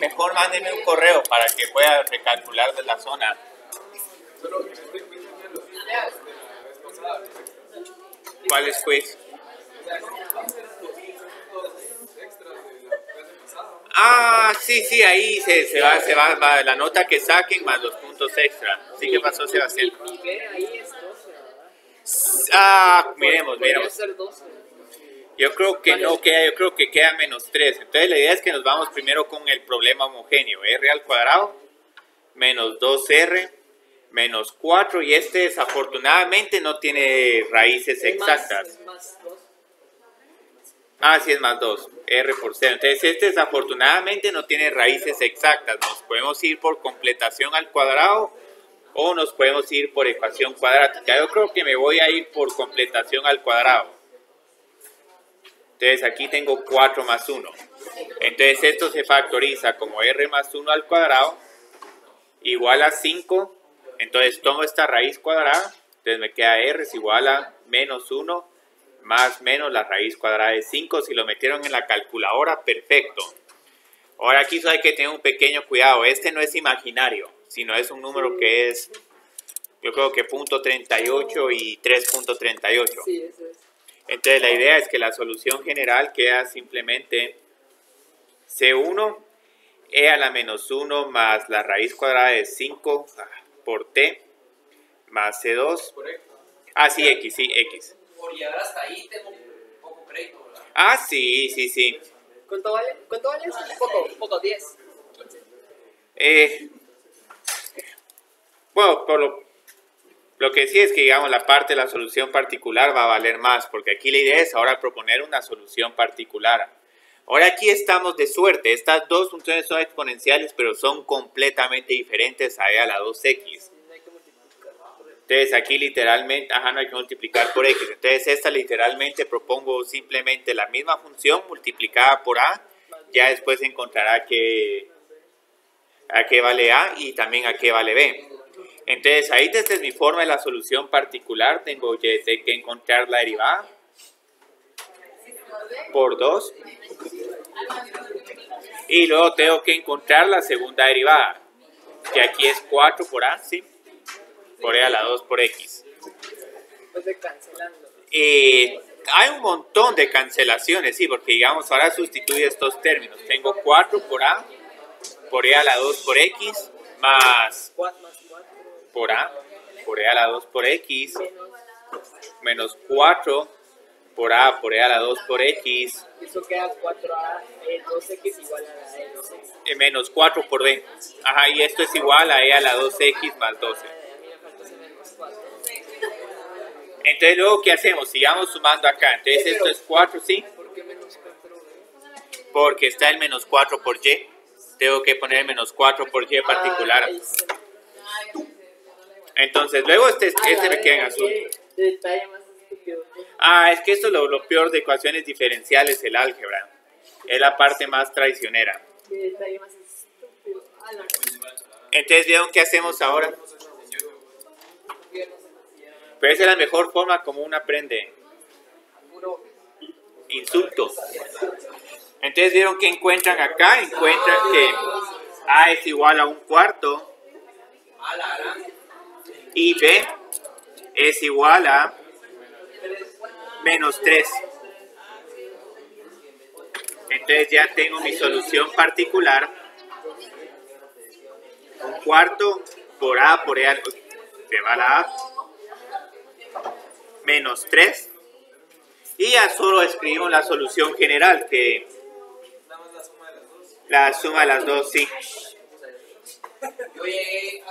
Mejor mándenme un correo para que pueda recalcular de la zona. ¿Cuál es quiz? Ah, sí, ahí se va la nota que saquen más los puntos extra. Sí, ¿qué pasó, Sebastián? Mi B ahí es 12, ¿verdad? Ah, miremos. Podría ser 12. Yo creo que no queda, yo creo que queda menos 3. Entonces la idea es que nos vamos primero con el problema homogéneo. R al cuadrado menos 2R menos 4. Y este desafortunadamente no tiene raíces exactas. Más 2. Ah, sí, es más 2. R por 0. Entonces este desafortunadamente no tiene raíces exactas. Nos podemos ir por completación al cuadrado o nos podemos ir por ecuación cuadrática. Yo creo que me voy a ir por completación al cuadrado. Entonces aquí tengo 4 más 1. Entonces esto se factoriza como R más 1 al cuadrado igual a 5. Entonces tomo esta raíz cuadrada. Entonces me queda R es igual a menos 1 más menos la raíz cuadrada de 5. Si lo metieron en la calculadora, perfecto. Ahora aquí solo hay que tener un pequeño cuidado. Este no es imaginario, sino es un número que es, yo creo que .38 y 3.38. Sí, eso es. Entonces la idea es que la solución general queda simplemente C1 e a la menos 1 más la raíz cuadrada de 5 por t más C2. Ah, sí, X. Por llegar hasta ahí tengo poco crédito, ¿verdad? Ah, sí. ¿Cuánto vale eso? Poco, 10. 15. Bueno, por lo que sí es que, digamos, la parte de la solución particular va a valer más, porque aquí la idea es ahora proponer una solución particular. Ahora aquí estamos de suerte. Estas dos funciones son exponenciales, pero son completamente diferentes a e a la 2x. Entonces aquí literalmente, no hay que multiplicar por x. Entonces esta literalmente propongo simplemente la misma función multiplicada por a. Ya después encontrará a qué vale a y también a qué vale b. Entonces ahí desde mi forma de la solución particular tengo que encontrar la derivada por 2. Y luego tengo que encontrar la segunda derivada, que aquí es 4 por a, ¿sí? Por e a la 2 por x. Pues de cancelando. Hay un montón de cancelaciones, sí, porque digamos ahora sustituye estos términos. Tengo 4 por a, por e a la 2 por x, más 4 más 4. por a, por e a la 2 por x, menos 4 por a, por e a la 2 por x. Eso queda 4a, 2x igual a la e 2x. Menos 4 por b. Y esto es igual a e a la 2x más 12. Entonces luego, ¿qué hacemos? Sigamos sumando acá. Entonces esto es 4, ¿sí? ¿Por qué menos 4? Porque está el menos 4 por y. Tengo que poner menos 4 por y particular. Entonces luego este me queda en azul. Detalle más estúpido. Es que esto es lo peor de ecuaciones diferenciales, el álgebra. Es la parte más traicionera. Qué detalle más estúpido. Entonces, ¿vieron qué hacemos ahora? Pero esa es la mejor forma como uno aprende. Insultos. Entonces, ¿vieron qué encuentran acá? Encuentran que a es igual a 1/4 y b es igual a menos 3. Entonces ya tengo mi solución particular. 1/4 por a por e a, se va la a, menos 3. Y ya solo escribimos la solución general, que la suma de las dos, sí.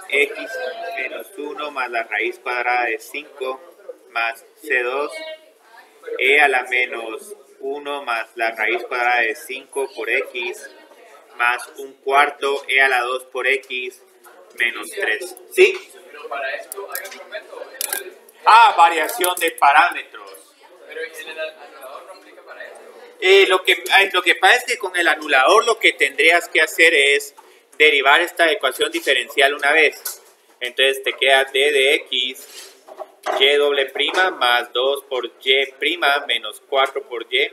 X menos 1 más la raíz cuadrada de 5 más C2 e a la menos 1 más la raíz cuadrada de 5 por x más 1/4 e a la 2 por x menos 3. ¿Sí? Pero para esto hay otro método. Variación de parámetros. Pero el anulador no aplica para esto. Lo que pasa es que con el anulador lo que tendrías que hacer es derivar esta ecuación diferencial una vez. Entonces te queda d de x y doble prima más 2 por y prima menos 4 por y.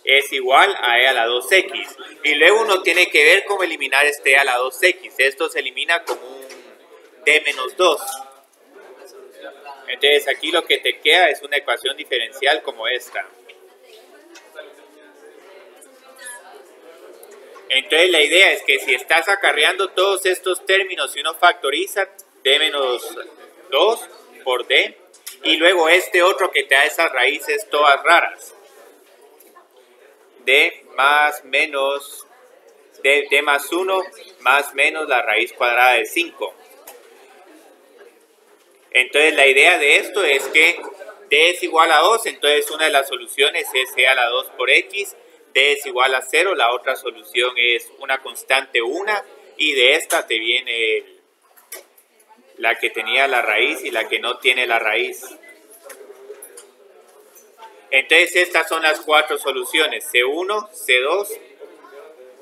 es igual a e a la 2x. Y luego uno tiene que ver cómo eliminar este e a la 2x. Esto se elimina como un d menos 2. Entonces aquí lo que te queda es una ecuación diferencial como esta. Entonces la idea es que si estás acarreando todos estos términos y uno factoriza d menos 2 por d, y luego este otro que te da esas raíces todas raras, d más menos, d más 1 más menos la raíz cuadrada de 5. Entonces la idea de esto es que d es igual a 2, entonces una de las soluciones es e a la 2 por x, d es igual a 0, la otra solución es una constante 1, y de esta te viene la que tenía la raíz y la que no tiene la raíz. Entonces estas son las cuatro soluciones, C1, C2,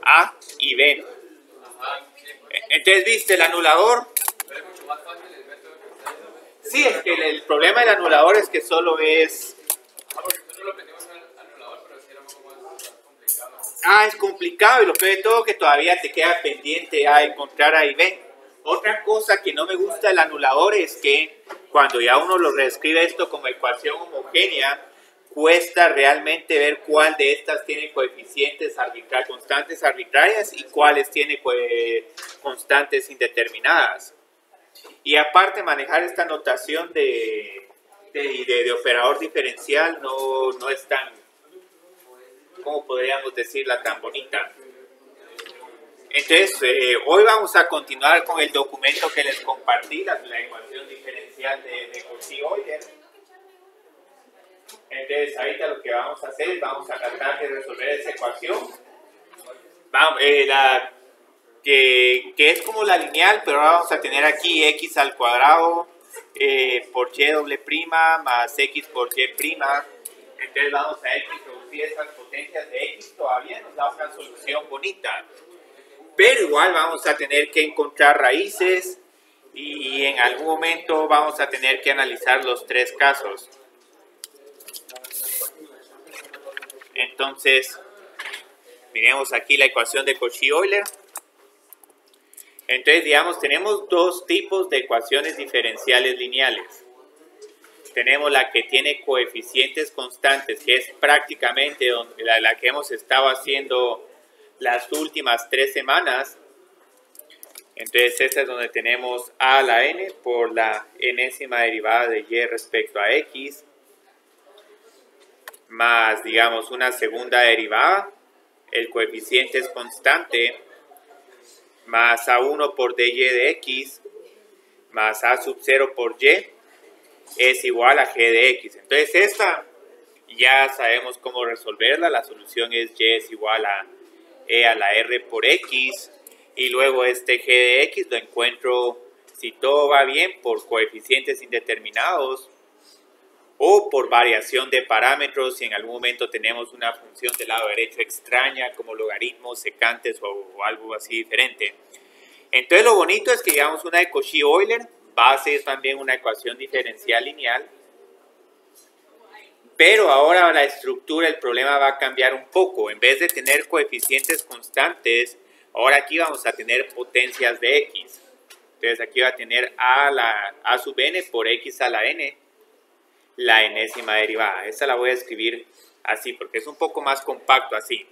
A y B. Entonces, ¿viste el anulador? Pero es mucho más fácil el método que ustedes hacen. Sí, es que el problema del anulador es que solo es... Porque nosotros lo aprendimos en el anulador, pero sí era un poco más complicado. es complicado, y lo peor de todo que todavía te queda pendiente a encontrar A y B. Otra cosa que no me gusta del anulador es que cuando ya uno lo reescribe esto como ecuación homogénea, cuesta realmente ver cuál de estas tiene coeficientes constantes arbitrarias y cuáles tiene constantes indeterminadas. Y aparte manejar esta notación de operador diferencial no es tan, ¿cómo podríamos decirla?, tan bonita. Entonces, hoy vamos a continuar con el documento que les compartí, la ecuación diferencial de Cauchy-Euler. Entonces, ahorita lo que vamos a hacer es vamos a tratar de resolver esa ecuación. Que es como la lineal, pero ahora vamos a tener aquí x al cuadrado por y doble prima más x por y prima. Entonces vamos a introducir esas potencias de x, todavía nos da una solución bonita. Pero igual vamos a tener que encontrar raíces y en algún momento vamos a tener que analizar los tres casos. Entonces, miremos aquí la ecuación de Cauchy-Euler. Entonces, digamos, tenemos dos tipos de ecuaciones diferenciales lineales. Tenemos la que tiene coeficientes constantes, que es prácticamente la que hemos estado haciendo las últimas 3 semanas. Entonces, esta es donde tenemos a a la n por la enésima derivada de y respecto a x, más, digamos, una segunda derivada, el coeficiente es constante, más a1 por dy de x, más a sub 0 por y, es igual a g de x. Entonces esta ya sabemos cómo resolverla, la solución es y es igual a e a la r por x, y luego este g de x lo encuentro, si todo va bien, por coeficientes indeterminados, o por variación de parámetros, si en algún momento tenemos una función del lado derecho extraña, como logaritmos, secantes o algo así diferente. Entonces lo bonito es que digamos una de Cauchy-Euler va a ser también una ecuación diferencial lineal, pero ahora la estructura, el problema va a cambiar un poco. En vez de tener coeficientes constantes, ahora aquí vamos a tener potencias de x. Entonces aquí va a tener a sub n por x a la n, la enésima derivada. Esta la voy a escribir así porque es un poco más compacto así.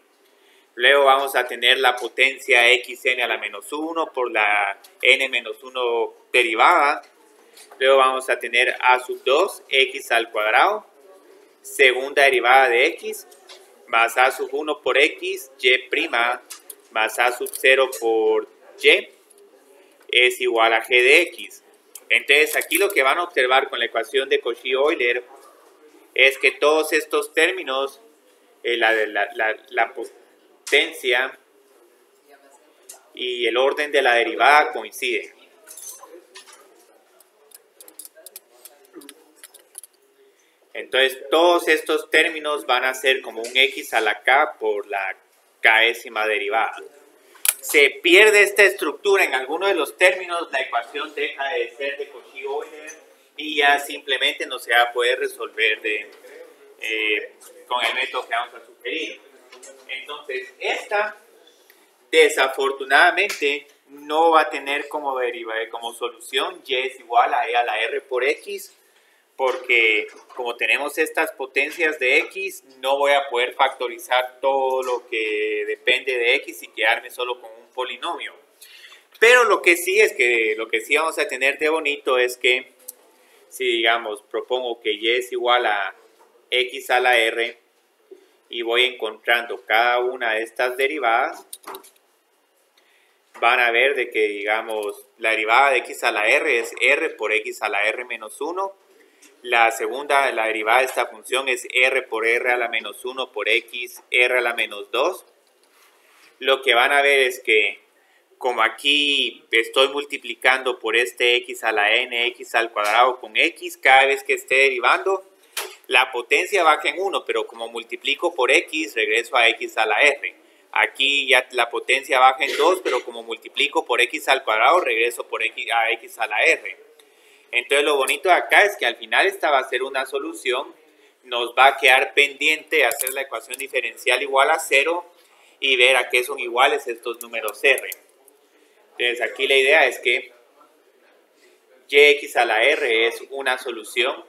Luego vamos a tener la potencia xn a la menos 1 por la n menos 1 derivada. Luego vamos a tener a sub 2 x al cuadrado, segunda derivada de x, más a sub 1 por x, y prima, más a sub 0 por y, es igual a g de x. Entonces aquí lo que van a observar con la ecuación de Cauchy-Euler es que todos estos términos, la potencia y el orden de la derivada coinciden. Entonces todos estos términos van a ser como un x a la k por la késima derivada. Se pierde esta estructura en alguno de los términos, la ecuación deja de ser de Cauchy-Euler y ya simplemente no se va a poder resolver con el método que vamos a sugerir. Entonces, esta desafortunadamente no va a tener como como solución y es igual a e a la r por x, porque como tenemos estas potencias de x, no voy a poder factorizar todo lo que depende de x y quedarme solo con un polinomio. Pero lo que sí vamos a tener de bonito es que si digamos propongo que y es igual a x a la r y voy encontrando cada una de estas derivadas, van a ver de que digamos la derivada de x a la r es r por x a la r menos 1. La derivada de esta función es r por r a la menos 1 por x r a la menos 2. Lo que van a ver es que como aquí estoy multiplicando por este x a la n, x al cuadrado con x, cada vez que esté derivando, la potencia baja en 1, pero como multiplico por x, regreso a x a la r. Aquí ya la potencia baja en 2, pero como multiplico por x al cuadrado, regreso a x a la r. Entonces lo bonito de acá es que al final esta va a ser una solución. Nos va a quedar pendiente hacer la ecuación diferencial igual a 0 y ver a qué son iguales estos números r. Entonces aquí la idea es que yx a la r es una solución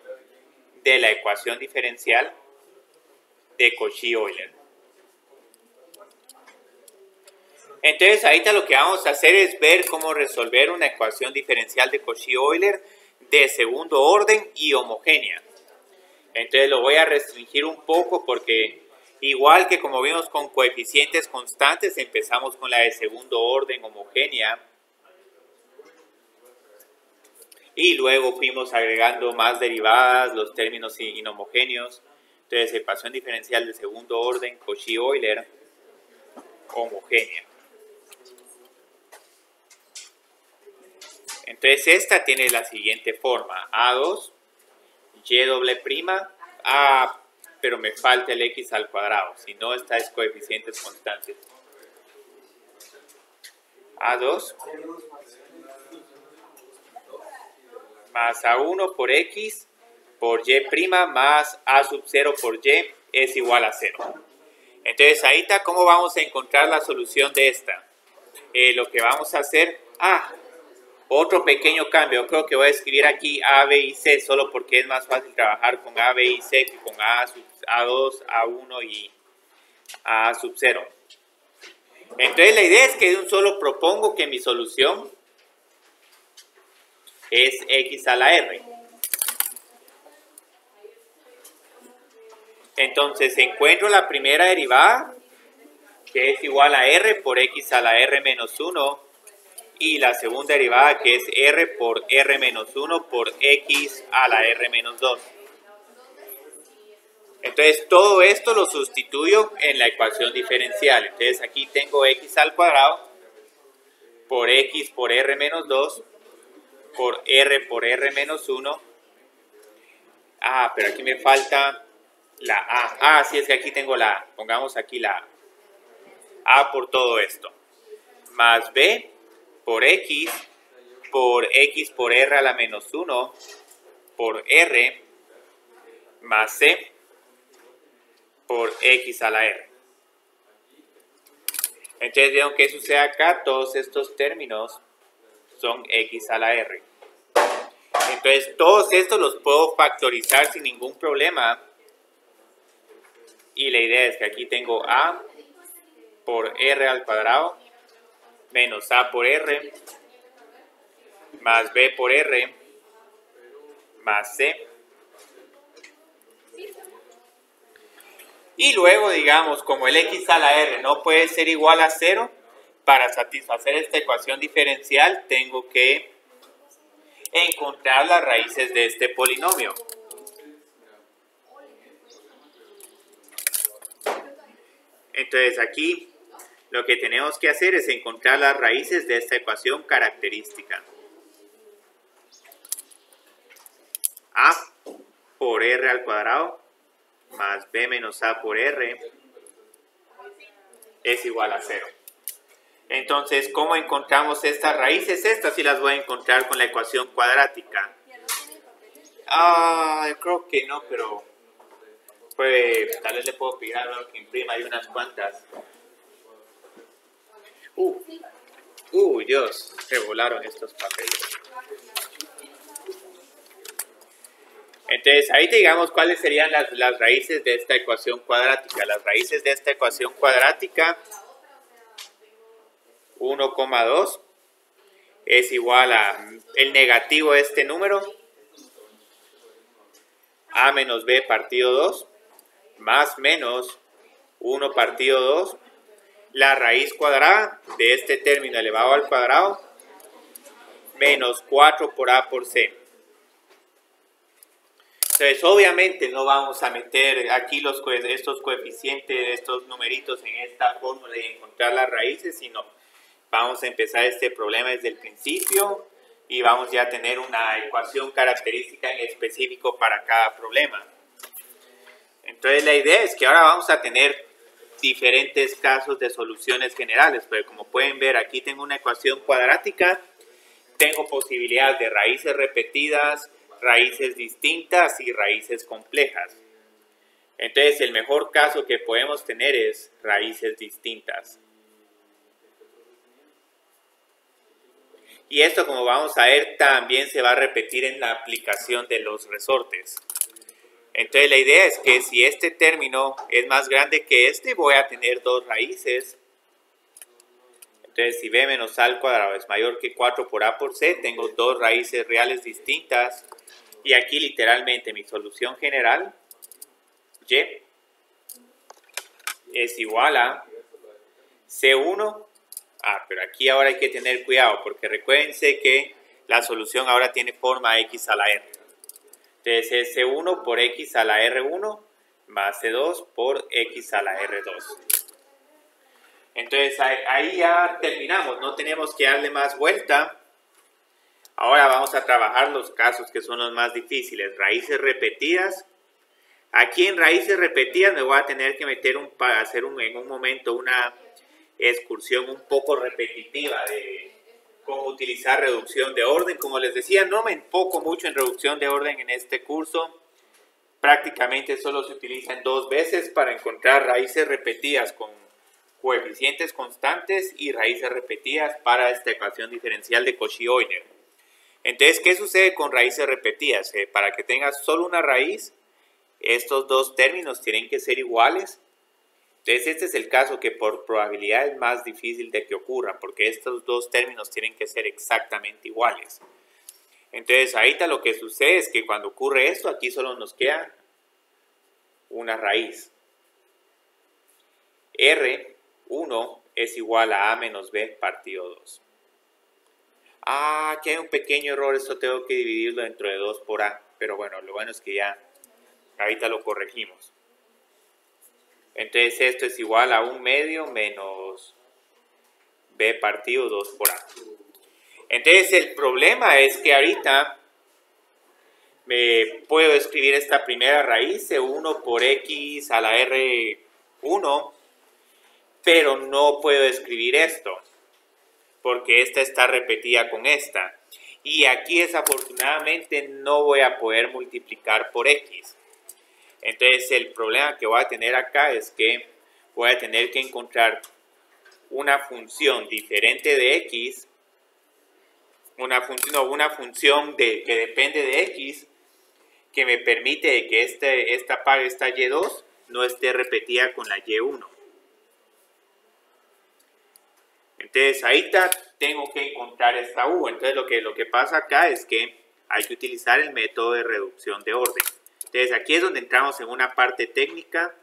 de la ecuación diferencial de Cauchy-Euler. Entonces ahorita lo que vamos a hacer es ver cómo resolver una ecuación diferencial de Cauchy-Euler de segundo orden y homogénea. Entonces lo voy a restringir un poco porque igual que como vimos con coeficientes constantes, empezamos con la de segundo orden homogénea y luego fuimos agregando más derivadas, los términos inhomogéneos. Entonces ecuación diferencial de segundo orden Cauchy-Euler homogénea. Entonces esta tiene la siguiente forma: A2, Y doble prima, pero me falta el x al cuadrado, si no esta es coeficientes constantes. A2 más A1 por x por y prima más A sub 0 por y es igual a 0. Entonces ahí está cómo vamos a encontrar la solución de esta. Lo que vamos a hacer, otro pequeño cambio, creo que voy a escribir aquí A, B y C solo porque es más fácil trabajar con A, B y C que con A2, A1 y A sub 0. Entonces la idea es que de un solo propongo que mi solución es x a la r. Entonces encuentro la primera derivada que es igual a r por x a la r menos 1 y la segunda derivada que es r por r menos 1 por x a la r menos 2. Entonces todo esto lo sustituyo en la ecuación diferencial. Entonces aquí tengo x al cuadrado por x por r menos 2 por r menos 1. Pero aquí me falta la a. Sí, es que aquí tengo la a. Pongamos aquí la a por todo esto. Más b por x por r a la menos 1 por r más c por x a la r. Entonces, ¿vieron qué sucede acá? Todos estos términos son x a la r. Entonces, todos estos los puedo factorizar sin ningún problema. Y la idea es que aquí tengo a por r al cuadrado menos a por r más b por r más c. Y luego, digamos, como el x a la r no puede ser igual a 0, para satisfacer esta ecuación diferencial tengo que encontrar las raíces de este polinomio. Entonces aquí lo que tenemos que hacer es encontrar las raíces de esta ecuación característica. A por r al cuadrado más b menos a por r es igual a 0. Entonces, ¿cómo encontramos estas raíces? Estas sí las voy a encontrar con la ecuación cuadrática. Creo que no, pero pues tal vez le puedo pedir algo que imprima, hay unas cuantas. Dios, se volaron estos papeles. Entonces, ahí digamos cuáles serían las raíces de esta ecuación cuadrática. Las raíces de esta ecuación cuadrática, 1,2 es igual a el negativo de este número, a menos b partido 2, más menos 1 partido 2, la raíz cuadrada de este término elevado al cuadrado, menos 4 por a por c. Entonces, obviamente no vamos a meter aquí estos coeficientes, estos numeritos en esta fórmula y encontrar las raíces, sino vamos a empezar este problema desde el principio y vamos ya a tener una ecuación característica en específico para cada problema. Entonces, la idea es que ahora vamos a tener diferentes casos de soluciones generales, pero como pueden ver, aquí tengo una ecuación cuadrática, tengo posibilidad de raíces repetidas, raíces distintas y raíces complejas. Entonces, el mejor caso que podemos tener es raíces distintas. Y esto, como vamos a ver, también se va a repetir en la aplicación de los resortes. Entonces, la idea es que si este término es más grande que este, voy a tener dos raíces. Entonces, si b menos a al cuadrado es mayor que 4 por a por c, tengo dos raíces reales distintas. Y aquí, literalmente, mi solución general, y, es igual a c1. Pero aquí ahora hay que tener cuidado, porque recuérdense que la solución ahora tiene forma x a la r. Entonces es c1 por x a la r1 más c2 por x a la r2. Entonces ahí ya terminamos, no tenemos que darle más vuelta. Ahora vamos a trabajar los casos que son los más difíciles, raíces repetidas. Aquí en raíces repetidas me voy a tener que meter hacer en un momento una excursión un poco repetitiva de cómo utilizar reducción de orden. Como les decía, no me enfoco mucho en reducción de orden en este curso. Prácticamente solo se utilizan dos veces para encontrar raíces repetidas con coeficientes constantes y raíces repetidas para esta ecuación diferencial de Cauchy-Euler. Entonces, ¿qué sucede con raíces repetidas? Para que tengas solo una raíz, estos dos términos tienen que ser iguales. Entonces, este es el caso que por probabilidad es más difícil de que ocurra, porque estos dos términos tienen que ser exactamente iguales. Entonces, ahorita lo que sucede es que cuando ocurre esto, aquí solo nos queda una raíz. R1 es igual a menos b partido 2. Aquí hay un pequeño error, esto tengo que dividirlo dentro de 2 por a, pero bueno, lo bueno es que ya ahorita lo corregimos. Entonces esto es igual a 1 medio menos b partido 2 por a. Entonces el problema es que ahorita me puedo escribir esta primera raíz, c1 por x a la r1, pero no puedo escribir esto, porque esta está repetida con esta. Y aquí desafortunadamente no voy a poder multiplicar por x. Entonces el problema que voy a tener acá es que voy a tener que encontrar una función diferente de x, una función que depende de x, que me permite que esta y2 no esté repetida con la y1. Entonces ahí tengo que encontrar esta u. Entonces lo que pasa acá es que hay que utilizar el método de reducción de orden. Entonces aquí es donde entramos en una parte técnica.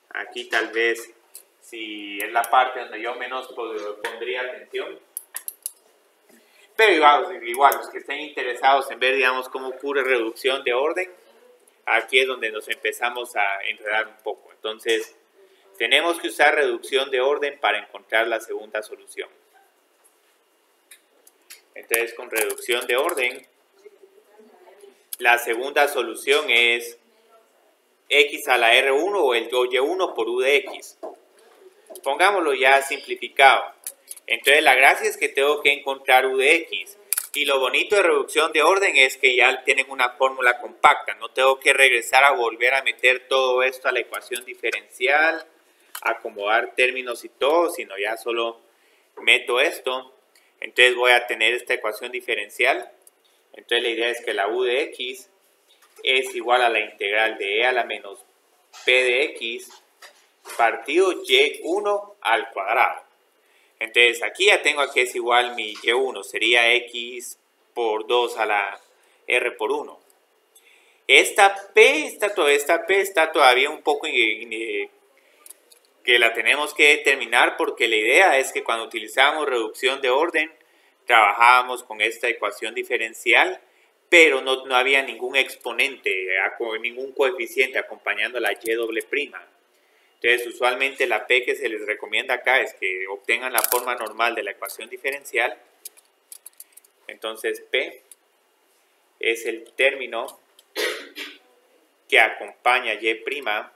Aquí tal vez si es la parte donde yo menos pondría atención. Pero igual, los que estén interesados en ver, digamos, cómo ocurre reducción de orden, aquí es donde nos empezamos a enredar un poco. Entonces, tenemos que usar reducción de orden para encontrar la segunda solución. Entonces, con reducción de orden, la segunda solución es x a la r1 o el y1 por u de x. Pongámoslo ya simplificado. Entonces la gracia es que tengo que encontrar u de x. Y lo bonito de reducción de orden es que ya tienen una fórmula compacta. No tengo que regresar a volver a meter todo esto a la ecuación diferencial, acomodar términos y todo, sino ya solo meto esto, entonces voy a tener esta ecuación diferencial. Entonces la idea es que la u de x es igual a la integral de e a la menos p de x partido y1 al cuadrado. Entonces aquí ya tengo a que es igual mi y1, sería x por 2 a la r por 1. Esta p está todavía un poco que la tenemos que determinar, porque la idea es que cuando utilizamos reducción de orden trabajábamos con esta ecuación diferencial, pero no había ningún exponente, ningún coeficiente acompañando la y doble prima. Entonces usualmente la p que se les recomienda acá es que obtengan la forma normal de la ecuación diferencial. Entonces p es el término que acompaña y prima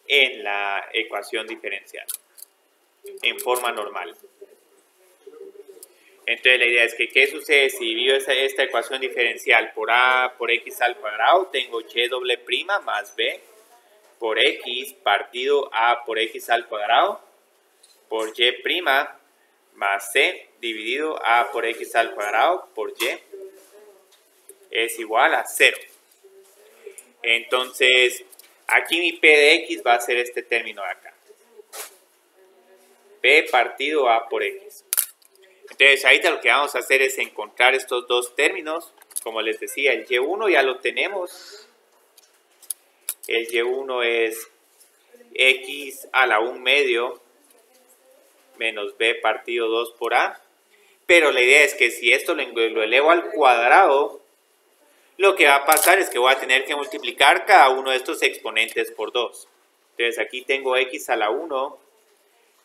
en la ecuación diferencial en forma normal. Entonces la idea es que ¿qué sucede si divido esta ecuación diferencial por a por x al cuadrado? Tengo y doble prima más b por x partido a por x al cuadrado por y prima más c dividido a por x al cuadrado por y es igual a 0. Entonces aquí mi p de x va a ser este término de acá. P partido a por x. Entonces ahorita lo que vamos a hacer es encontrar estos dos términos. Como les decía, el y1 ya lo tenemos. El y1 es x a la 1 medio menos b partido 2 por a. Pero la idea es que si esto lo elevo al cuadrado, lo que va a pasar es que voy a tener que multiplicar cada uno de estos exponentes por 2. Entonces aquí tengo x a la 1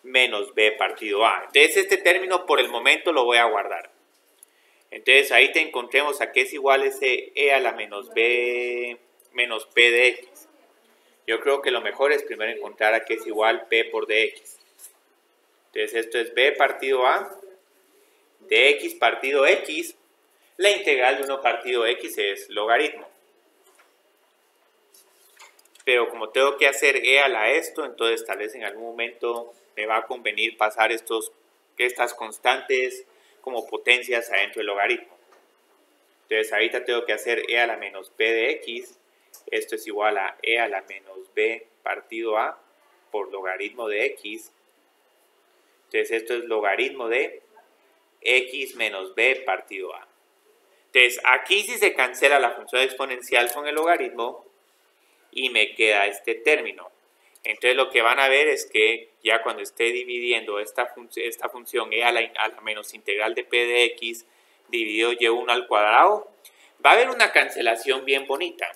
menos b partido a. Entonces este término por el momento lo voy a guardar. Entonces ahí te encontremos a que es igual ese e a la menos b menos p de x. Yo creo que lo mejor es primero encontrar a que es igual p por dx. Entonces esto es b partido a de x partido x. La integral de 1 partido x es logaritmo. Pero como tengo que hacer e a la esto, entonces tal vez en algún momento me va a convenir pasar estas constantes como potencias adentro del logaritmo. Entonces ahorita tengo que hacer e a la menos p de x. Esto es igual a e a la menos b partido a por logaritmo de x. Entonces esto es logaritmo de x menos b partido a. Entonces aquí sí se cancela la función exponencial con el logaritmo y me queda este término. Entonces lo que van a ver es que ya cuando esté dividiendo esta función e a la menos integral de p de x dividido y1 al cuadrado, va a haber una cancelación bien bonita.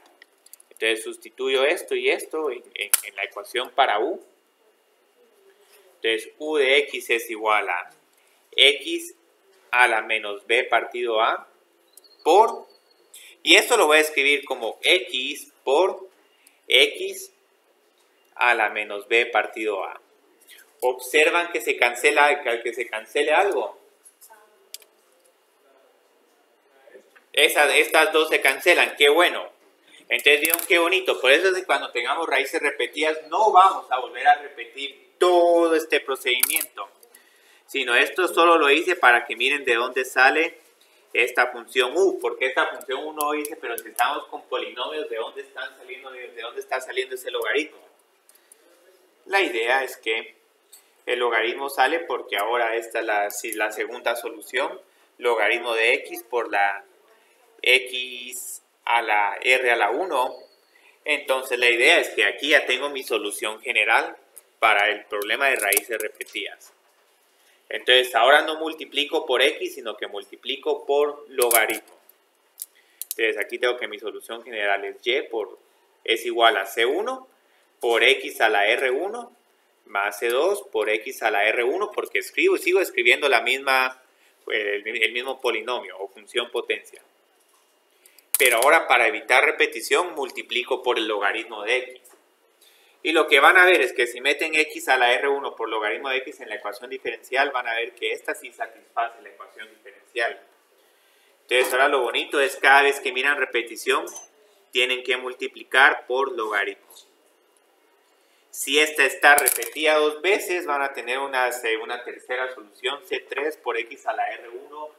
Entonces sustituyo esto y esto en la ecuación para u. Entonces u de x es igual a x a la menos b partido a por, y esto lo voy a escribir como x por x a la menos b partido a. Observan que se cancele algo. Estas dos se cancelan, qué bueno. Entonces vieron qué bonito. Por eso es que cuando tengamos raíces repetidas no vamos a volver a repetir todo este procedimiento, sino esto solo lo hice para que miren de dónde sale esta función u, porque esta función u no dice, pero si estamos con polinomios, ¿de dónde está saliendo ese logaritmo? La idea es que el logaritmo sale porque ahora esta es la segunda solución, logaritmo de x por la x a la r a la 1. Entonces la idea es que aquí ya tengo mi solución general para el problema de raíces repetidas. Entonces ahora no multiplico por x, sino que multiplico por logaritmo. Entonces aquí tengo que mi solución general es es igual a c1 por x a la r1 más c2 por x a la r1, porque sigo escribiendo el mismo polinomio o función potencia. Pero ahora para evitar repetición multiplico por el logaritmo de x. Y lo que van a ver es que si meten x a la r1 por logaritmo de x en la ecuación diferencial, van a ver que esta sí satisface la ecuación diferencial. Entonces ahora lo bonito es cada vez que miran repetición, tienen que multiplicar por logaritmo. Si esta está repetida 2 veces, van a tener una tercera solución, C3 por x a la R1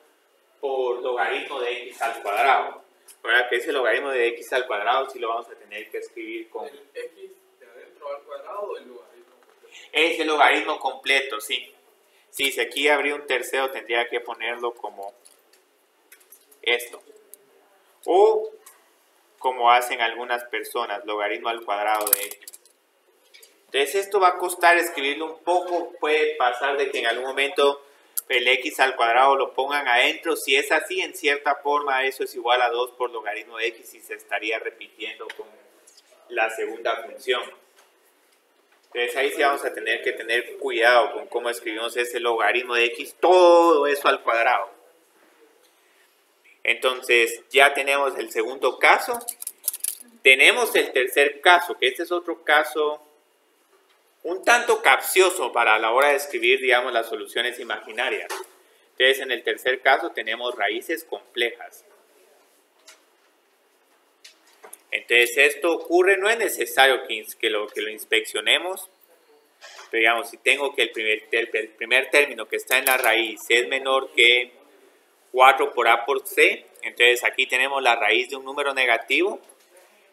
por logaritmo de x al cuadrado. Ahora que ese logaritmo de x al cuadrado sí lo vamos a tener que escribir con... ¿El x de adentro al cuadrado o el logaritmo completo? Es el logaritmo completo, sí. Sí, si aquí habría un tercero tendría que ponerlo como esto. O como hacen algunas personas, logaritmo al cuadrado de x. Entonces esto va a costar escribirlo un poco. Puede pasar de que en algún momento el x al cuadrado lo pongan adentro. Si es así, en cierta forma eso es igual a 2 por logaritmo de x y se estaría repitiendo con la segunda función. Entonces ahí sí vamos a tener que tener cuidado con cómo escribimos ese logaritmo de x, todo eso al cuadrado. Entonces ya tenemos el segundo caso. Tenemos el tercer caso, que este es otro caso un tanto capcioso para la hora de escribir, digamos, las soluciones imaginarias. Entonces, en el tercer caso tenemos raíces complejas. Entonces, esto ocurre, no es necesario que lo inspeccionemos, pero digamos, si tengo que el primer término que está en la raíz es menor que 4 por a por c, entonces aquí tenemos la raíz de un número negativo,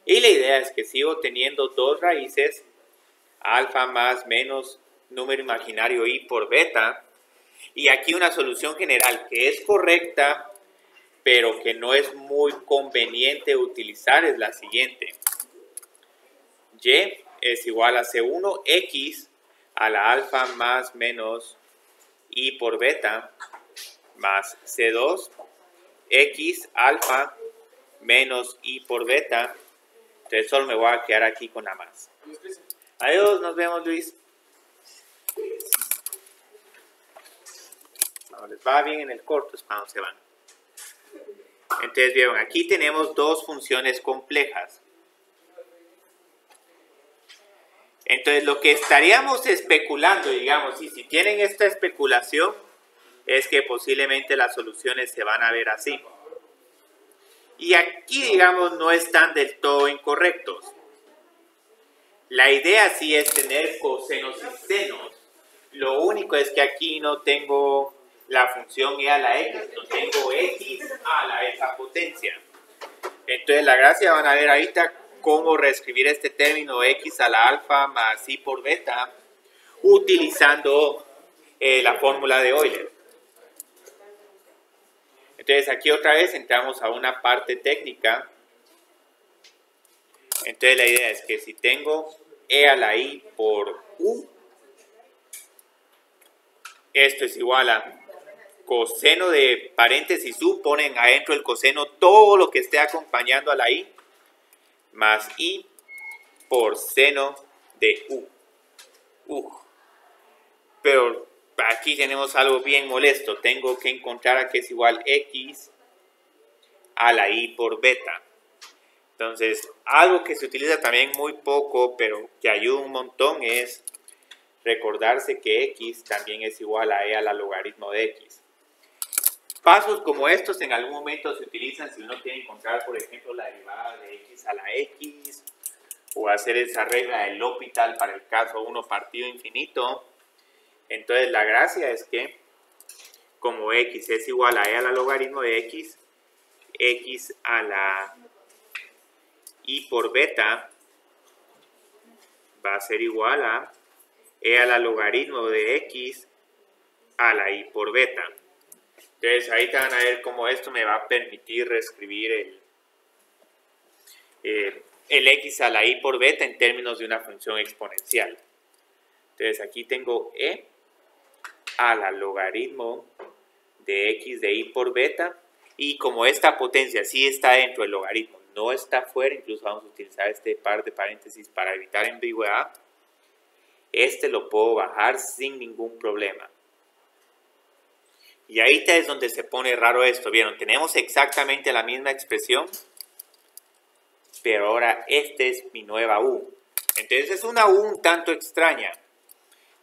y la idea es que sigo teniendo dos raíces, alfa más menos número imaginario i por beta, y aquí una solución general que es correcta, pero que no es muy conveniente utilizar es la siguiente. Y es igual a C1 x a la alfa más menos i por beta más C2 x alfa menos i por beta. Entonces solo me voy a quedar aquí con la más. Adiós, nos vemos, Luis. Cuando les va bien en el corto es cuando se van. Entonces, vieron, aquí tenemos dos funciones complejas. Entonces, lo que estaríamos especulando, digamos, y si tienen esta especulación, es que posiblemente las soluciones se van a ver así. Y aquí, digamos, no están del todo incorrectos. La idea sí es tener cosenos y senos. Lo único es que aquí no tengo la función e a la x, no tengo x a la esa potencia. Entonces la gracia van a ver ahorita cómo reescribir este término x a la alfa más i por beta utilizando la fórmula de Euler. Entonces aquí otra vez entramos a una parte técnica. Entonces la idea es que si tengo e a la i por u, esto es igual a coseno de paréntesis u, ponen adentro el coseno todo lo que esté acompañando a la i, más i por seno de u. Pero aquí tenemos algo bien molesto. Tengo que encontrar a que es igual x a la i por beta. Entonces, algo que se utiliza también muy poco, pero que ayuda un montón, es recordarse que x también es igual a e a la logaritmo de x. Pasos como estos en algún momento se utilizan si uno quiere encontrar, por ejemplo, la derivada de x a la x, o hacer esa regla del L'Hopital para el caso 1 partido infinito. Entonces, la gracia es que, como x es igual a e a la logaritmo de x, x a la i por beta va a ser igual a e a la logaritmo de x a la i por beta. Entonces ahí te van a ver cómo esto me va a permitir reescribir el x a la i por beta en términos de una función exponencial. Entonces aquí tengo e a la logaritmo de x de i por beta, y como esta potencia sí está dentro del logaritmo, no está fuera, incluso vamos a utilizar este par de paréntesis para evitar ambigüedad, este lo puedo bajar sin ningún problema. Y ahí es donde se pone raro esto. Vieron, tenemos exactamente la misma expresión, pero ahora esta es mi nueva u. Entonces es una u un tanto extraña.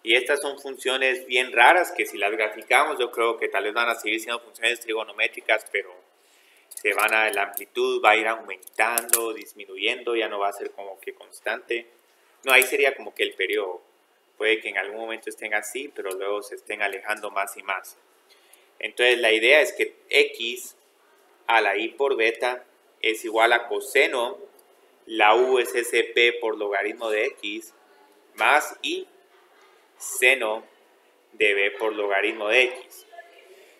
Y estas son funciones bien raras que si las graficamos yo creo que tal vez van a seguir siendo funciones trigonométricas, pero la amplitud va a ir aumentando, disminuyendo, ya no va a ser como que constante. No, ahí sería como que el periodo. Puede que en algún momento estén así, pero luego se estén alejando más y más. Entonces la idea es que x a la i por beta es igual a coseno, la u es SP por logaritmo de x, más i seno de b por logaritmo de x.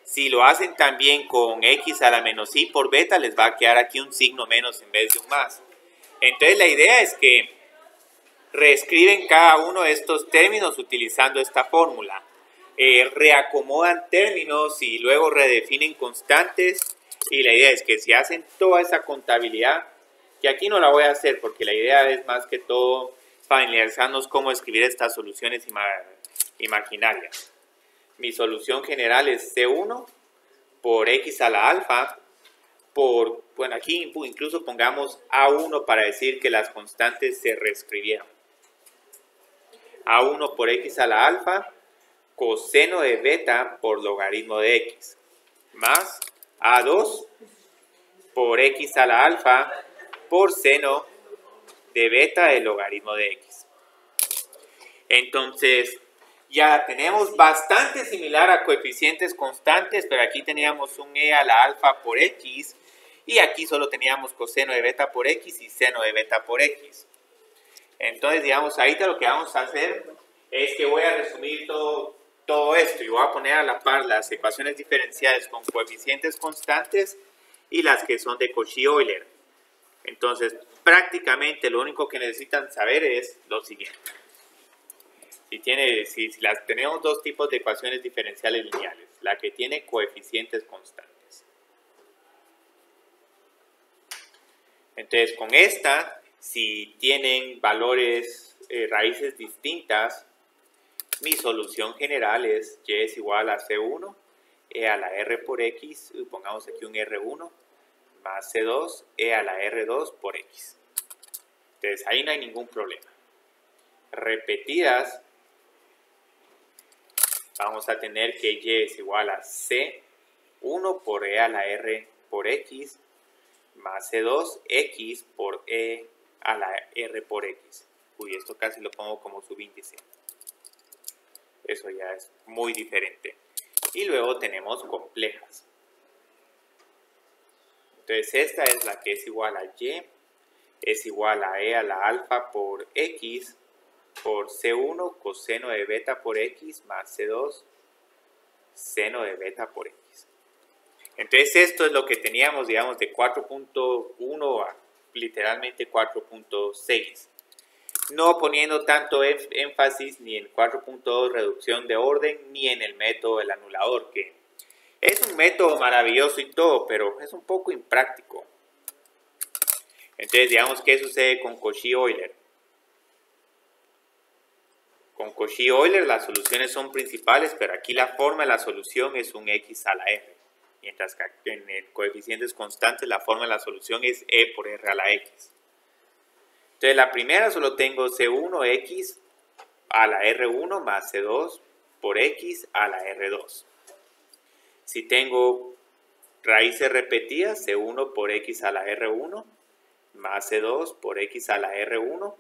Si lo hacen también con x a la menos i por beta, les va a quedar aquí un signo menos en vez de un más. Entonces la idea es que reescriben cada uno de estos términos utilizando esta fórmula. Reacomodan términos y luego redefinen constantes. Y la idea es que si hacen toda esa contabilidad, que aquí no la voy a hacer porque la idea es más que todo familiarizarnos cómo escribir estas soluciones imaginarias. Mi solución general es C1 por x a la alfa por, bueno, aquí incluso pongamos A1 para decir que las constantes se reescribieron. A1 por x a la alfa coseno de beta por logaritmo de x más A2 por x a la alfa por seno de beta del logaritmo de x. Entonces, ya tenemos bastante similar a coeficientes constantes, pero aquí teníamos un e a la alfa por x y aquí solo teníamos coseno de beta por x y seno de beta por x. Entonces, digamos, ahorita lo que vamos a hacer es que voy a resumir todo esto y voy a poner a la par las ecuaciones diferenciales con coeficientes constantes y las que son de Cauchy-Euler. Entonces, prácticamente lo único que necesitan saber es lo siguiente. Si tenemos dos tipos de ecuaciones diferenciales lineales, la que tiene coeficientes constantes. Entonces, con esta, si tienen valores, raíces distintas, mi solución general es y es igual a C1, e a la R por X, pongamos aquí un R1, más C2, e a la R2 por X. Entonces, ahí no hay ningún problema. Repetidas, vamos a tener que y es igual a C1 por e a la R por X, más C2, X por e a la R por X. Uy, esto casi lo pongo como subíndice. Eso ya es muy diferente. Y luego tenemos complejas. Entonces esta es la que es igual a y, es igual a e a la alfa por x por C1 coseno de beta por x más C2 seno de beta por x. Entonces esto es lo que teníamos, digamos, de 4.1 a literalmente 4.6. No poniendo tanto énfasis ni en 4.2 reducción de orden, ni en el método del anulador, que es un método maravilloso y todo, pero es un poco impráctico. Entonces, digamos, ¿qué sucede con Cauchy-Euler? Con Cauchy-Euler las soluciones son principales, pero aquí la forma de la solución es un x a la r. Mientras que en el coeficientes constantes la forma de la solución es e por r a la x. Entonces la primera solo tengo C1x a la R1 más C2 por x a la R2. Si tengo raíces repetidas, C1 por x a la R1 más C2 por x a la R1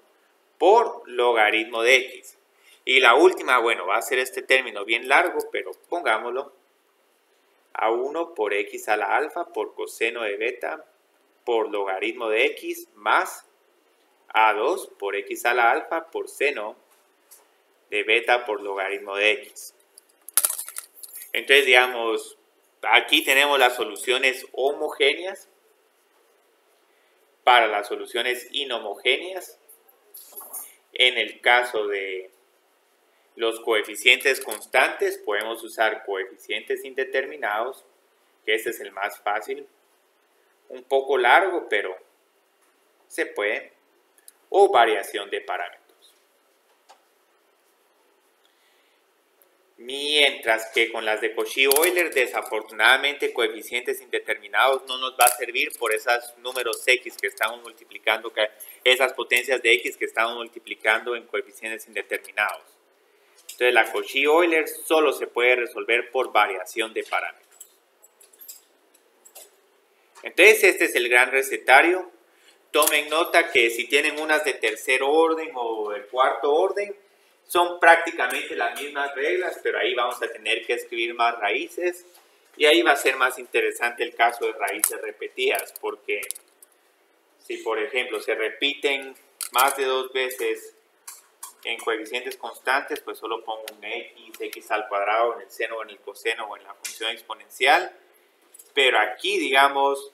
por logaritmo de x. Y la última, bueno, va a ser este término bien largo, pero pongámoslo. A1 por x a la alfa por coseno de beta por logaritmo de x más A2 por x a la alfa por seno de beta por logaritmo de x. Entonces, digamos, aquí tenemos las soluciones homogéneas. Para las soluciones inhomogéneas, en el caso de los coeficientes constantes, podemos usar coeficientes indeterminados, que ese es el más fácil. Un poco largo, pero se puede. O variación de parámetros. Mientras que con las de Cauchy-Euler, desafortunadamente, coeficientes indeterminados no nos va a servir por esos números x que estamos multiplicando, esas potencias de x que estamos multiplicando en coeficientes indeterminados. Entonces, la Cauchy-Euler solo se puede resolver por variación de parámetros. Entonces, este es el gran recetario. tomen nota que si tienen unas de tercer orden o de cuarto orden, son prácticamente las mismas reglas, pero ahí vamos a tener que escribir más raíces. Y ahí va a ser más interesante el caso de raíces repetidas, porque si por ejemplo se repiten más de 2 veces en coeficientes constantes, pues solo pongo un x al cuadrado en el seno o en el coseno o en la función exponencial. Pero aquí, digamos,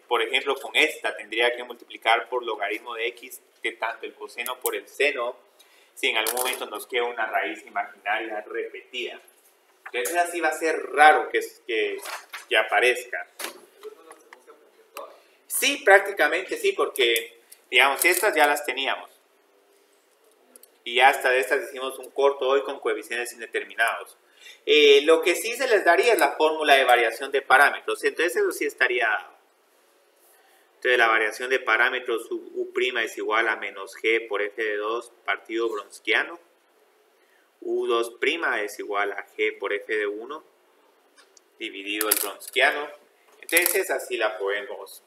por ejemplo, con esta tendría que multiplicar por logaritmo de x de tanto el coseno por el seno, si en algún momento nos queda una raíz imaginaria repetida. Entonces así va a ser raro que aparezca. Sí, prácticamente sí, porque, digamos, estas ya las teníamos. Y hasta de estas hicimos un corto hoy con coeficientes indeterminados. Lo que sí se les daría es la fórmula de variación de parámetros. Entonces eso sí estaría dado. Entonces la variación de parámetros U' es igual a menos G por F de 2 partido bronsquiano. U2' es igual a G por F de 1 dividido el bronsquiano. Entonces así la podemos.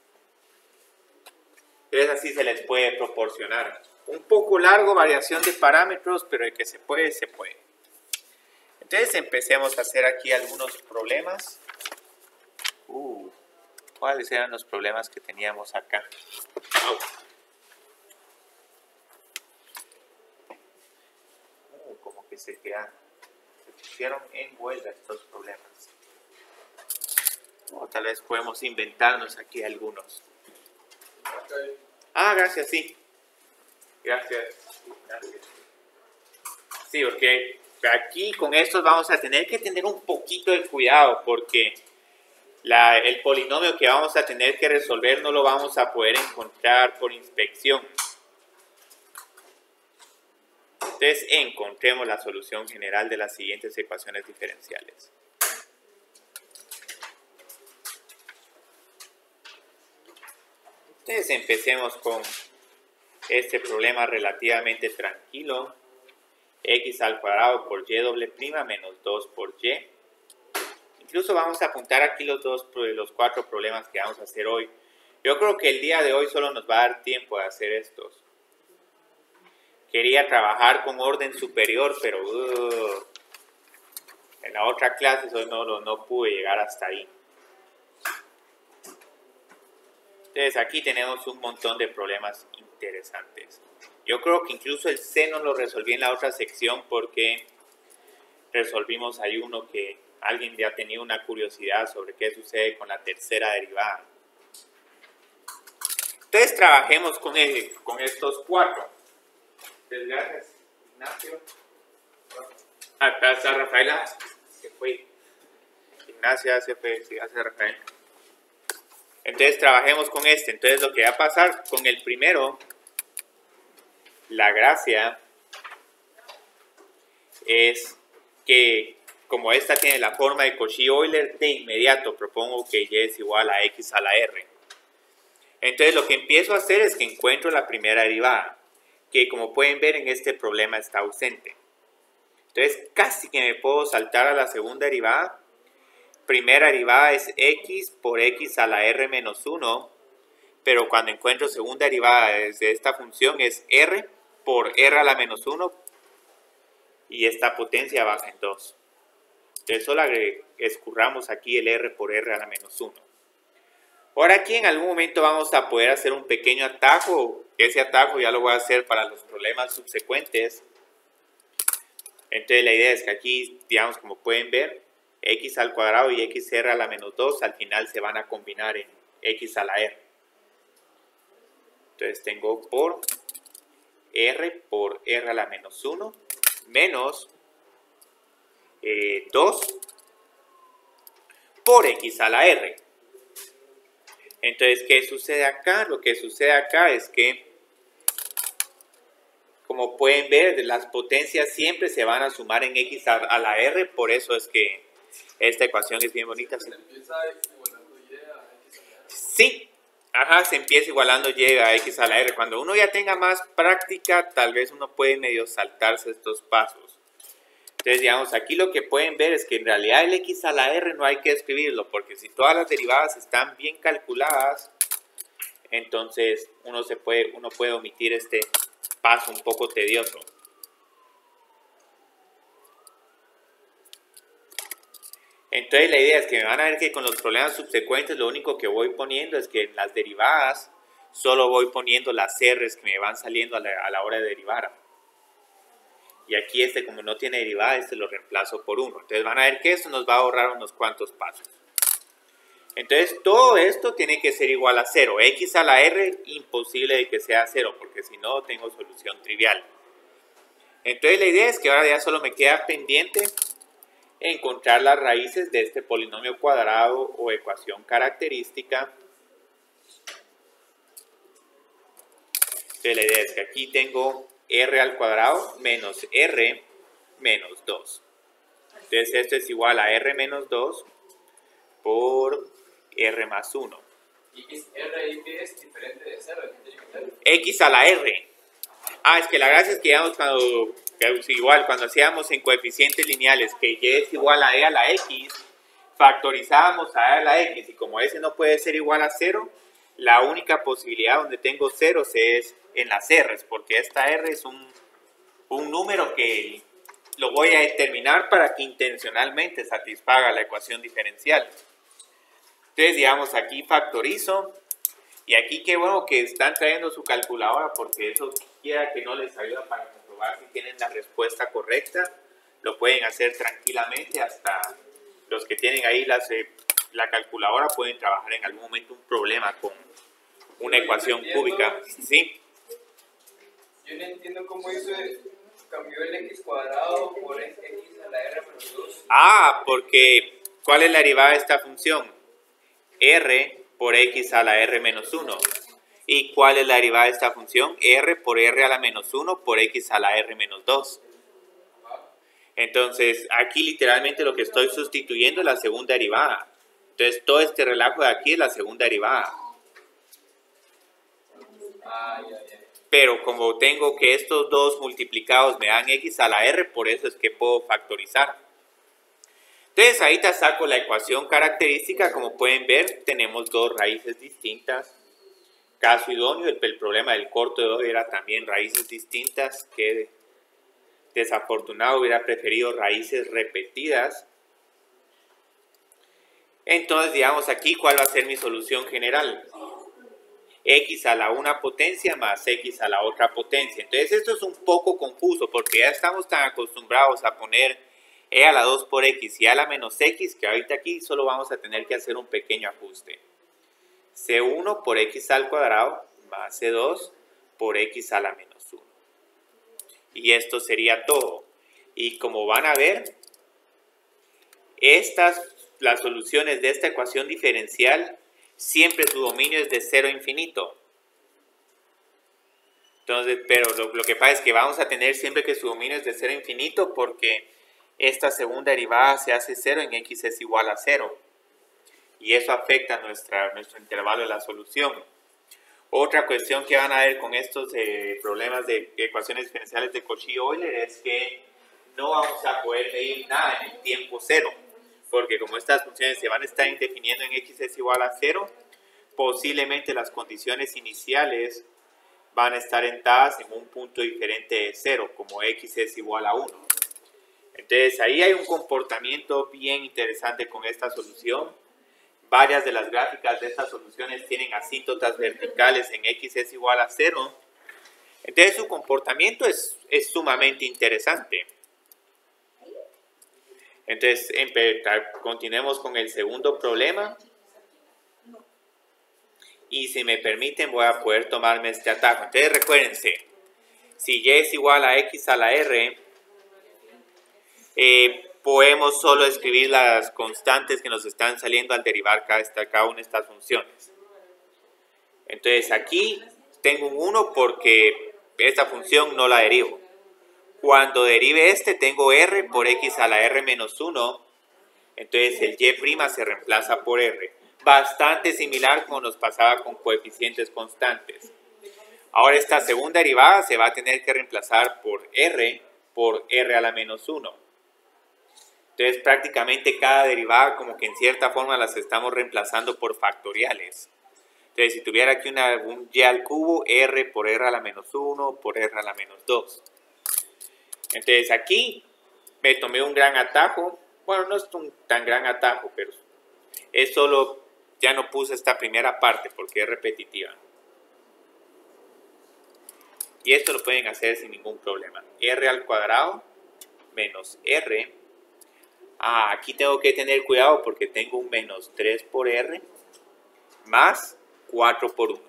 Entonces así se les puede proporcionar. Un poco largo variación de parámetros, pero de que se puede, se puede. Entonces empecemos a hacer aquí algunos problemas. ¿Cuáles eran los problemas que teníamos acá? Como que se pusieron en huelga estos problemas. O tal vez podemos inventarnos aquí algunos. Gracias, sí. Gracias. Sí, porque aquí con estos vamos a tener que tener un poquito de cuidado porque el polinomio que vamos a tener que resolver no lo vamos a poder encontrar por inspección. Entonces encontremos la solución general de las siguientes ecuaciones diferenciales. Entonces empecemos con este problema relativamente tranquilo. X al cuadrado por y doble prima menos 2 por y. Incluso vamos a apuntar aquí los 4 problemas que vamos a hacer hoy. Yo creo que el día de hoy solo nos va a dar tiempo de hacer estos. Quería trabajar con orden superior, pero en la otra clase no pude llegar hasta ahí. Entonces aquí tenemos un montón de problemas interesantes. Yo creo que incluso el seno lo resolví en la otra sección porque resolvimos ahí uno que alguien ya tenía una curiosidad sobre qué sucede con la tercera derivada. Entonces trabajemos con estos 4. Entonces, gracias, Ignacio. Acá está Rafael. Se fue. Ignacio se fue. Sí, gracias, Rafael. Entonces trabajemos con este. Entonces lo que va a pasar con el primero, la gracia es que como esta tiene la forma de Cauchy-Euler, de inmediato propongo que y es igual a x a la r. Entonces lo que empiezo a hacer es que encuentro la primera derivada, que como pueden ver en este problema está ausente. Entonces casi que me puedo saltar a la segunda derivada. Primera derivada es x por x a la r menos 1, pero cuando encuentro segunda derivada de esta función es r por r a la menos 1 y esta potencia baja en 2. Entonces solo escurramos aquí el r por r a la menos 1. Ahora aquí en algún momento vamos a poder hacer un pequeño atajo. Ese atajo ya lo voy a hacer para los problemas subsecuentes. Entonces la idea es que aquí, digamos, como pueden ver, x al cuadrado y xr a la menos 2 al final se van a combinar en x a la r. Entonces tengo por r a la menos 1 menos 2 por x a la r. Entonces, ¿qué sucede acá? Lo que sucede acá es que, como pueden ver, las potencias siempre se van a sumar en x a la r, por eso es que esta ecuación es bien bonita. ¿Se empieza igualando y a x a la r? Sí, se empieza igualando y a x a la r. Cuando uno ya tenga más práctica, tal vez uno puede medio saltarse estos pasos. Entonces, digamos, aquí lo que pueden ver es que en realidad el x a la r no hay que escribirlo, porque si todas las derivadas están bien calculadas, Entonces uno puede omitir este paso un poco tedioso. Entonces la idea es que me van a ver que con los problemas subsecuentes lo único que voy poniendo es que en las derivadas solo voy poniendo las R's que me van saliendo a la hora de derivar. Y aquí como no tiene derivada, lo reemplazo por 1. Entonces van a ver que esto nos va a ahorrar unos cuantos pasos. Entonces todo esto tiene que ser igual a 0. X a la R, imposible de que sea 0, porque si no tengo solución trivial. Entonces la idea es que ahora ya solo me queda pendiente encontrar las raíces de este polinomio cuadrado o ecuación característica. Entonces la idea es que aquí tengo r al cuadrado menos r menos 2. Entonces esto es igual a r menos 2 por r más 1. ¿Y r ahí es diferente de 0? X a la r. Es que la gracia es que digamos cuando hacíamos en coeficientes lineales que y es igual a e a la x, factorizábamos a e a la x, y como ese no puede ser igual a 0, la única posibilidad donde tengo ceros es en las r's, porque esta r es un número que lo voy a determinar para que intencionalmente satisfaga la ecuación diferencial. Entonces, digamos, aquí factorizo, y aquí qué bueno que están trayendo su calculadora, porque eso quiera que no les ayuda para comprobar si tienen la respuesta correcta. Lo pueden hacer tranquilamente, hasta los que tienen ahí la calculadora pueden trabajar en algún momento un problema con una ecuación cúbica. ¿Sí? Yo no entiendo cómo eso cambió el x cuadrado por x a la r menos 2. Porque ¿cuál es la derivada de esta función? R por x a la r menos 1. ¿Y cuál es la derivada de esta función? R por r a la menos 1 por x a la r menos 2. Entonces, aquí literalmente lo que estoy sustituyendo es la segunda derivada. Entonces, todo este relajo de aquí es la segunda derivada. Pero como tengo que estos dos multiplicados me dan x a la r, por eso es que puedo factorizar. Entonces ahí te saco la ecuación característica. Como pueden ver, tenemos dos raíces distintas. Caso idóneo, el problema del corto de hoy era también raíces distintas, que desafortunado hubiera preferido raíces repetidas. Entonces, digamos aquí, ¿cuál va a ser mi solución general? X a la una potencia más X a la otra potencia. Entonces esto es un poco confuso porque ya estamos tan acostumbrados a poner E a la 2 por X y A a la menos X que ahorita aquí solo vamos a tener que hacer un pequeño ajuste. C1 por X al cuadrado más C2 por X a la menos 1. Y esto sería todo. Y como van a ver, las soluciones de esta ecuación diferencial, siempre su dominio es de 0 a infinito. Entonces, pero lo que pasa es que vamos a tener siempre que su dominio es de 0 a infinito porque esta segunda derivada se hace 0 en x es igual a 0. Y eso afecta nuestro intervalo de la solución. Otra cuestión que van a ver con estos problemas de ecuaciones diferenciales de Cauchy-Euler es que no vamos a poder medir nada en el tiempo 0. Porque como estas funciones se van a estar indefiniendo en x es igual a 0, posiblemente las condiciones iniciales van a estar dadas en un punto diferente de 0, como x es igual a 1. Entonces ahí hay un comportamiento bien interesante con esta solución. Varias de las gráficas de estas soluciones tienen asíntotas verticales en x es igual a 0. Entonces su comportamiento es sumamente interesante. Entonces, continuemos con el segundo problema. Y si me permiten, voy a poder tomarme este atajo. Entonces, recuérdense, si y es igual a x a la r, podemos solo escribir las constantes que nos están saliendo al derivar cada una de estas funciones. Entonces, aquí tengo un 1 porque esta función no la derivo. Cuando derive tengo r por x a la r menos 1. Entonces el y' se reemplaza por r. Bastante similar como nos pasaba con coeficientes constantes. Ahora esta segunda derivada se va a tener que reemplazar por r a la menos 1. Entonces prácticamente cada derivada como que en cierta forma las estamos reemplazando por factoriales. Entonces, si tuviera aquí un y al cubo, r por r a la menos 1 por r a la menos 2. Entonces, aquí me tomé un gran atajo. Bueno, no es un tan gran atajo, pero es solo, ya no puse esta primera parte porque es repetitiva. Y esto lo pueden hacer sin ningún problema. R al cuadrado menos R. Aquí tengo que tener cuidado porque tengo un menos 3 por R más 4 por 1.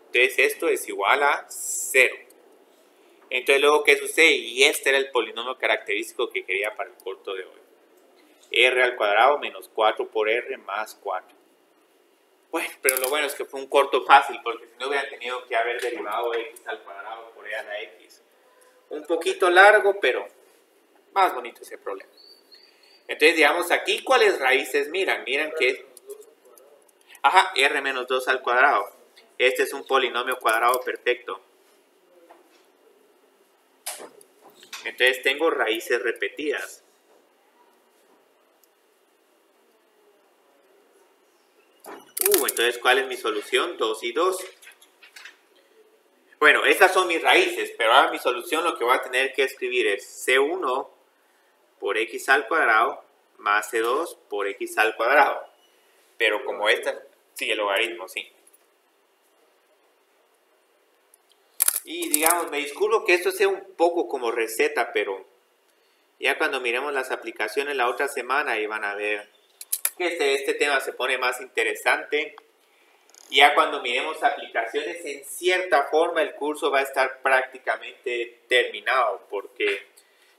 Entonces esto es igual a 0. Entonces luego, ¿qué sucede? Y este era el polinomio característico que quería para el corto de hoy. R al cuadrado menos 4 por R más 4. Bueno, pero lo bueno es que fue un corto fácil, porque si no hubieran tenido que haber derivado x al cuadrado por e a la x. Un poquito largo, pero más bonito ese problema. Entonces, digamos, aquí, ¿cuáles raíces miran? Miran que... Ajá, r menos 2 al cuadrado. Este es un polinomio cuadrado perfecto. Entonces, tengo raíces repetidas. Entonces, ¿cuál es mi solución? 2 y 2. Bueno, estas son mis raíces, pero ahora mi solución lo que voy a tener que escribir es C1 por x al cuadrado más C2 por x al cuadrado. Pero como esta sigue el logaritmo, sí. Y digamos, me disculpo que esto sea un poco como receta, pero ya cuando miremos las aplicaciones la otra semana, ahí van a ver que este tema se pone más interesante. Ya cuando miremos aplicaciones, en cierta forma el curso va a estar prácticamente terminado, porque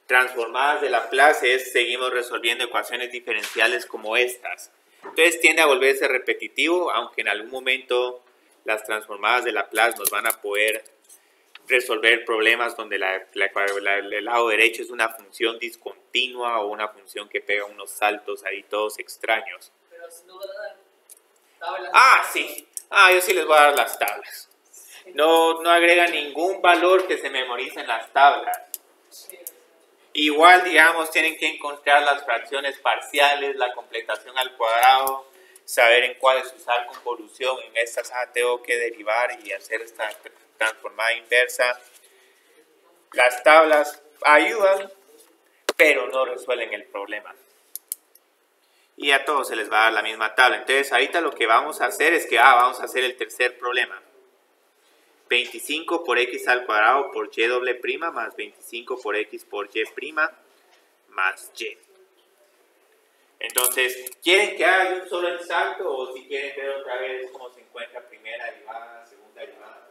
transformadas de Laplace seguimos resolviendo ecuaciones diferenciales como estas. Entonces tiende a volverse repetitivo, aunque en algún momento las transformadas de Laplace nos van a poder resolver problemas donde el lado derecho es una función discontinua o una función que pega unos saltos ahí todos extraños. Pero si no van a dar tablas. Sí. Yo sí les voy a dar las tablas. No agrega ningún valor que se memorice en las tablas. Igual, digamos, tienen que encontrar las fracciones parciales, la completación al cuadrado, saber en cuáles usar convolución. En estas tengo que derivar y hacer esta transformada inversa. Las tablas ayudan, pero no resuelven el problema. Y a todos se les va a dar la misma tabla. Entonces, ahorita lo que vamos a hacer es que vamos a hacer el tercer problema. 25 por x al cuadrado por y doble prima más 25 por x por y prima más y. Entonces, ¿quieren que haga un solo el salto o si quieren ver otra vez cómo se encuentra primera derivada, segunda derivada?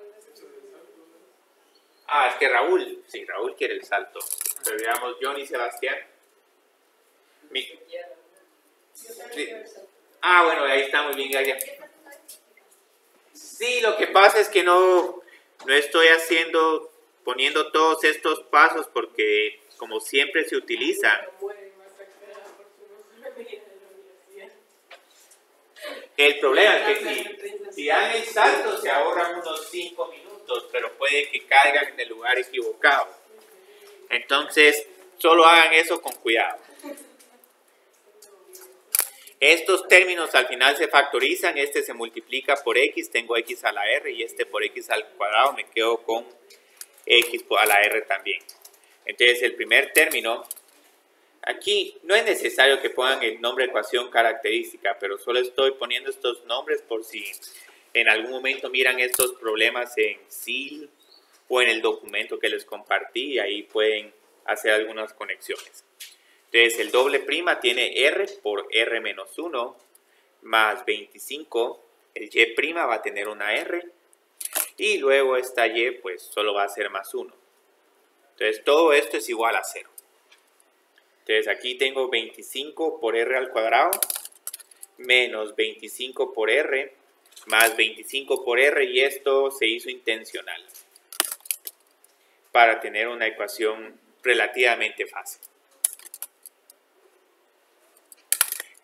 Es que Raúl quiere el salto. Pero digamos, John y Sebastián. Sí. Bueno, ahí está muy bien, Galia. Sí, lo que pasa es que no estoy poniendo todos estos pasos porque como siempre se utilizan. El problema es que si dan el salto se ahorran unos 5 minutos, pero puede que caigan en el lugar equivocado. Entonces, solo hagan eso con cuidado. Estos términos al final se factorizan, este se multiplica por x, tengo x a la r y este por x al cuadrado me quedo con x a la r también. Entonces el primer término, aquí no es necesario que pongan el nombre de ecuación característica, pero solo estoy poniendo estos nombres por si en algún momento miran estos problemas en SIL o en el documento que les compartí y ahí pueden hacer algunas conexiones. Entonces el doble prima tiene r por r menos 1 más 25. El y prima va a tener una r. Y luego esta y pues solo va a ser más 1. Entonces todo esto es igual a 0. Entonces aquí tengo 25 por r al cuadrado menos 25 por r más 25 por r. Y esto se hizo intencional para tener una ecuación relativamente fácil.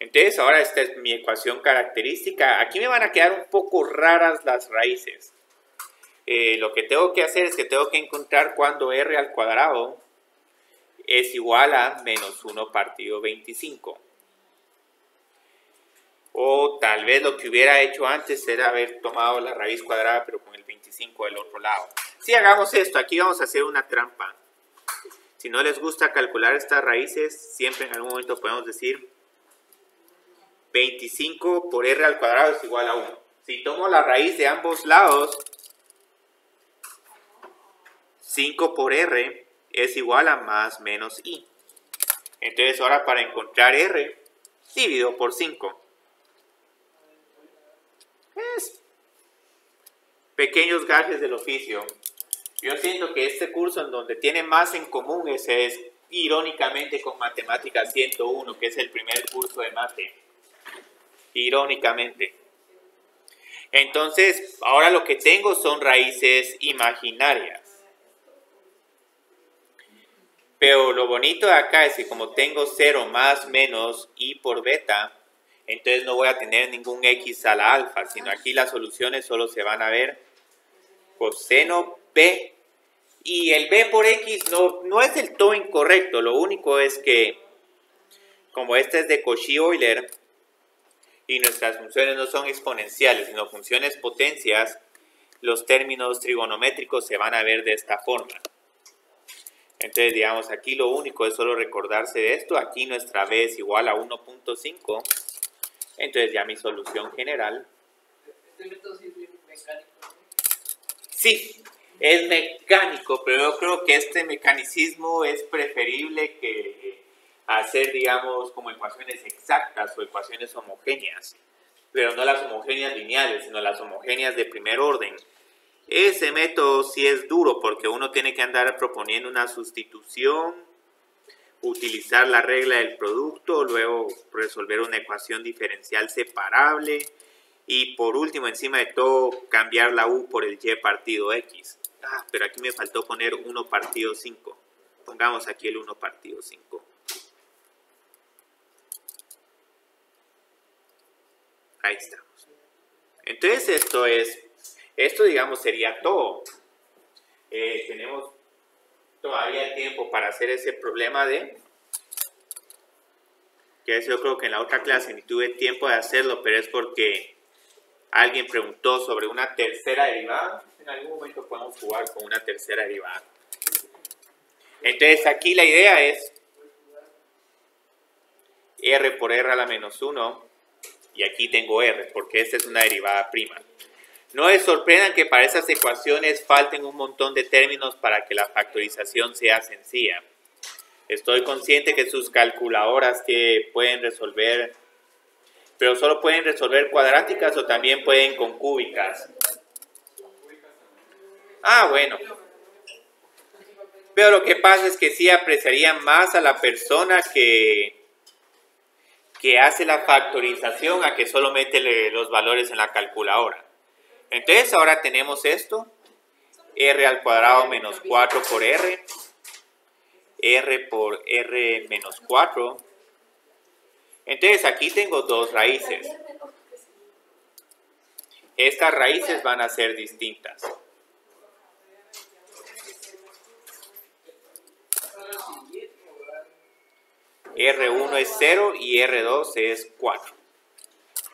Entonces ahora esta es mi ecuación característica. Aquí me van a quedar un poco raras las raíces. Lo que tengo que hacer es que tengo que encontrar cuando r al cuadrado es igual a menos 1 partido 25. O tal vez lo que hubiera hecho antes era haber tomado la raíz cuadrada, pero con el 25 del otro lado. Si hagamos esto, aquí vamos a hacer una trampa. Si no les gusta calcular estas raíces, siempre en algún momento podemos decir 25 por r al cuadrado es igual a 1. Si tomo la raíz de ambos lados, 5 por r es igual a más menos i. Entonces ahora para encontrar r, divido por 5. Es pequeños gajes del oficio. Yo siento que este curso en donde tiene más en común es irónicamente con Matemática 101, que es el primer curso de mate. Irónicamente. Entonces, ahora lo que tengo son raíces imaginarias. Pero lo bonito de acá es que como tengo 0 más menos i por beta, entonces no voy a tener ningún x a la alfa, sino aquí las soluciones solo se van a ver coseno b. Y el b por x no es del todo incorrecto, lo único es que como este es de Cauchy-Euler y nuestras funciones no son exponenciales, sino funciones potencias, los términos trigonométricos se van a ver de esta forma. Entonces, digamos, aquí lo único es solo recordarse de esto. Aquí nuestra b es igual a 1.5. Entonces, ya mi solución general. Este método sí es bien mecánico, ¿no? Sí, es mecánico, pero yo creo que este mecanicismo es preferible que hacer, digamos, como ecuaciones exactas o ecuaciones homogéneas. Pero no las homogéneas lineales, sino las homogéneas de primer orden. Ese método sí es duro porque uno tiene que andar proponiendo una sustitución, utilizar la regla del producto, luego resolver una ecuación diferencial separable y por último, encima de todo, cambiar la u por el y partido x. Pero aquí me faltó poner 1 partido 5. Pongamos aquí el 1 partido 5. Ahí estamos. Entonces esto digamos sería todo. Tenemos todavía tiempo para hacer ese problema de... que eso yo creo que en la otra clase ni tuve tiempo de hacerlo, pero es porque alguien preguntó sobre una tercera derivada. En algún momento podemos jugar con una tercera derivada. Entonces aquí la idea es r por r a la menos 1 y aquí tengo r porque esta es una derivada prima. No les sorprendan que para esas ecuaciones falten un montón de términos para que la factorización sea sencilla. Estoy consciente que sus calculadoras que pueden resolver, pero solo pueden resolver cuadráticas o también pueden con cúbicas. Bueno. Pero lo que pasa es que sí apreciarían más a la persona que hace la factorización a que solo mete los valores en la calculadora. Entonces ahora tenemos esto, r al cuadrado menos 4 por r por r menos 4. Entonces aquí tengo dos raíces. Estas raíces van a ser distintas. R1 es 0 y R2 es 4.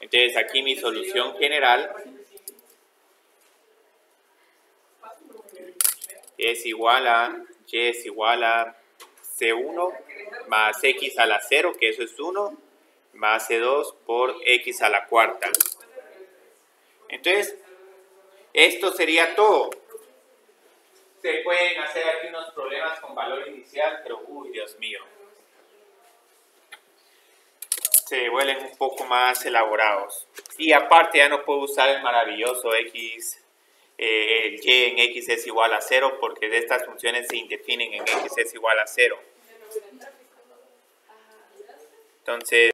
Entonces aquí mi solución general es igual a y es igual a C1 más x a la 0, que eso es 1, más C2 por x a la cuarta. Entonces, esto sería todo. Se pueden hacer aquí unos problemas con valor inicial, pero uy, Dios mío. Se vuelven un poco más elaborados. Y aparte ya no puedo usar el maravilloso x, el y en x es igual a 0, porque de estas funciones se indefinen en x es igual a 0. Entonces...